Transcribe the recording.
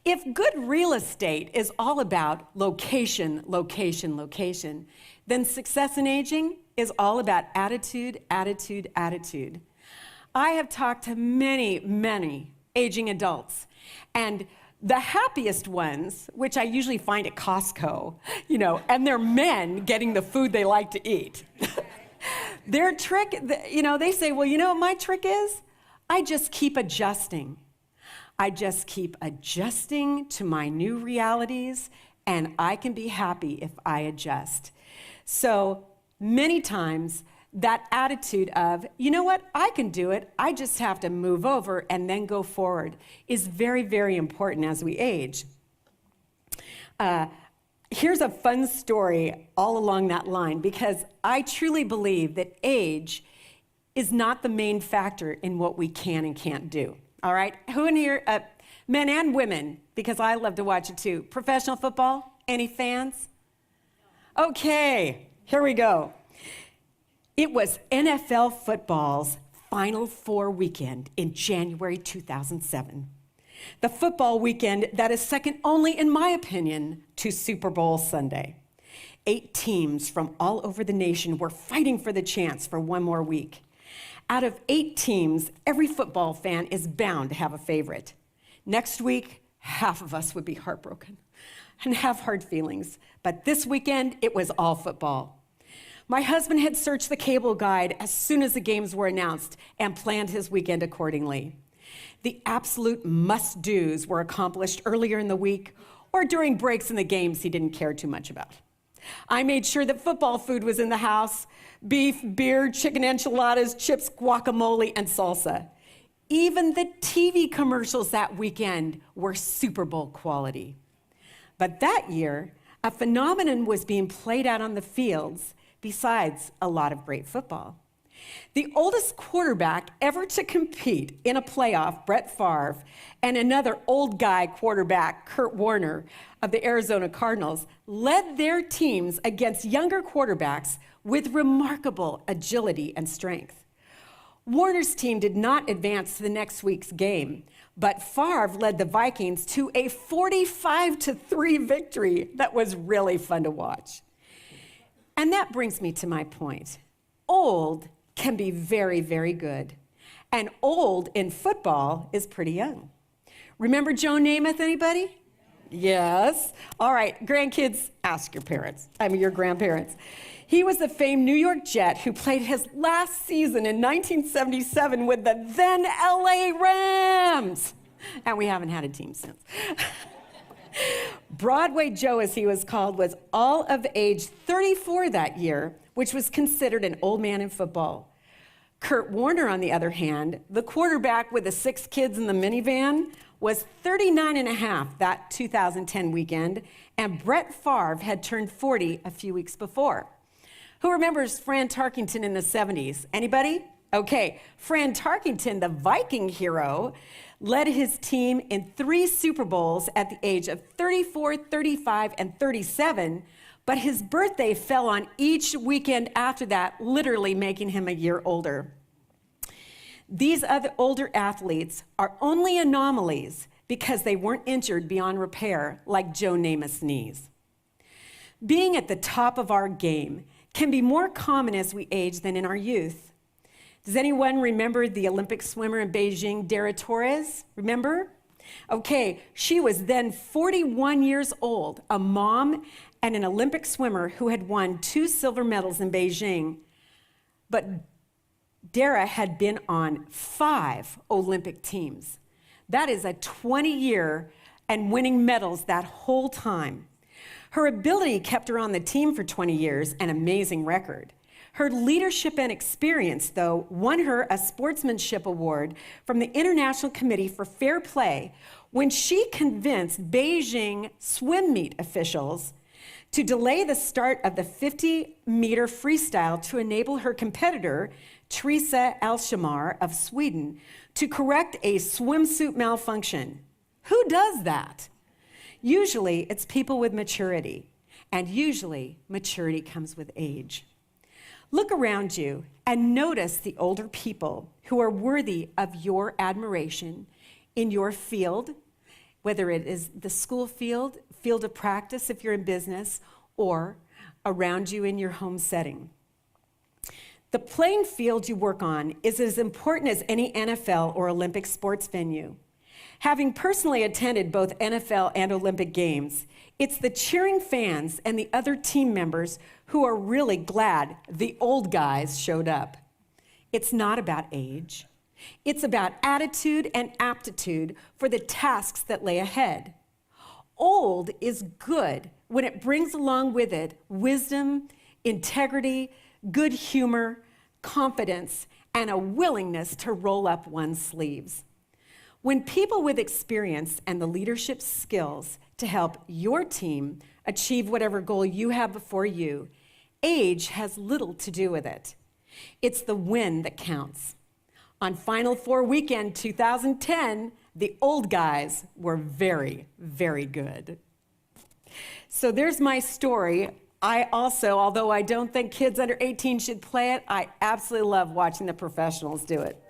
If good real estate is all about location, location, location, then success in aging is all about attitude, attitude, attitude. I have talked to many, many aging adults, and the happiest ones, which I usually find at Costco, and they're men getting the food they like to eat. Their trick, they say, well, you know what my trick is? I just keep adjusting. I just keep adjusting to my new realities, and I can be happy if I adjust. So many times, that attitude of, you know what, I can do it, I just have to move over and then go forward, is very, very important as we age. Here's a fun story all along that line, because I truly believe that age is not the main factor in what we can and can't do. All right, who in here, men and women, because I love to watch it too. Professional football, any fans? Okay, here we go. It was NFL football's Final Four weekend in January 2007. The football weekend that is second only, in my opinion, to Super Bowl Sunday. 8 teams from all over the nation were fighting for the chance for one more week. Out of 8 teams, every football fan is bound to have a favorite. Next week, half of us would be heartbroken and have hard feelings. But this weekend, it was all football. My husband had searched the cable guide as soon as the games were announced and planned his weekend accordingly. The absolute must-dos were accomplished earlier in the week or during breaks in the games he didn't care too much about. I made sure that football food was in the house: beef, beer, chicken enchiladas, chips, guacamole, and salsa. Even the TV commercials that weekend were Super Bowl quality. But that year, a phenomenon was being played out on the fields besides a lot of great football. The oldest quarterback ever to compete in a playoff, Brett Favre, and another old guy quarterback, Kurt Warner, of the Arizona Cardinals, led their teams against younger quarterbacks with remarkable agility and strength. Warner's team did not advance to the next week's game, but Favre led the Vikings to a 45-3 victory that was really fun to watch. And that brings me to my point. Old can be very, very good. And old in football is pretty young. Remember Joe Namath, anybody? Yes. All right, grandkids, ask your parents. Your grandparents. He was the famed New York Jet who played his last season in 1977 with the then LA Rams. And we haven't had a team since. Broadway Joe, as he was called, was all of age 34 that year, which was considered an old man in football. Kurt Warner, on the other hand, the quarterback with the 6 kids in the minivan, was 39 and a half that 2010 weekend, and Brett Favre had turned 40 a few weeks before. Who remembers Fran Tarkenton in the 70s? Anybody? Okay, Fran Tarkenton, the Viking hero, led his team in 3 Super Bowls at the age of 34, 35, and 37, but his birthday fell on each weekend after that, literally making him a year older. These other older athletes are only anomalies because they weren't injured beyond repair like Joe Namath's knees. Being at the top of our game can be more common as we age than in our youth. Does anyone remember the Olympic swimmer in Beijing, Dara Torres? Remember? Okay, she was then 41 years old, a mom and an Olympic swimmer who had won 2 silver medals in Beijing. But Dara had been on 5 Olympic teams. That is a 20-year and winning medals that whole time. Her ability kept her on the team for 20 years, an amazing record. Her leadership and experience, though, won her a sportsmanship award from the International Committee for Fair Play when she convinced Beijing swim meet officials to delay the start of the 50-meter freestyle to enable her competitor, Teresa Alshammar of Sweden, to correct a swimsuit malfunction. Who does that? Usually, it's people with maturity. And usually, maturity comes with age. Look around you and notice the older people who are worthy of your admiration in your field, whether it is the school field, field of practice if you're in business, or around you in your home setting. The playing field you work on is as important as any NFL or Olympic sports venue. Having personally attended both NFL and Olympic Games, it's the cheering fans and the other team members who are really glad the old guys showed up. It's not about age. It's about attitude and aptitude for the tasks that lay ahead. Old is good when it brings along with it wisdom, integrity, good humor, confidence, and a willingness to roll up one's sleeves. When people with experience and the leadership skills to help your team achieve whatever goal you have before you, age has little to do with it. It's the win that counts. On Final Four weekend 2010, the old guys were very, very good. So there's my story. I also, although I don't think kids under 18 should play it, I absolutely love watching the professionals do it.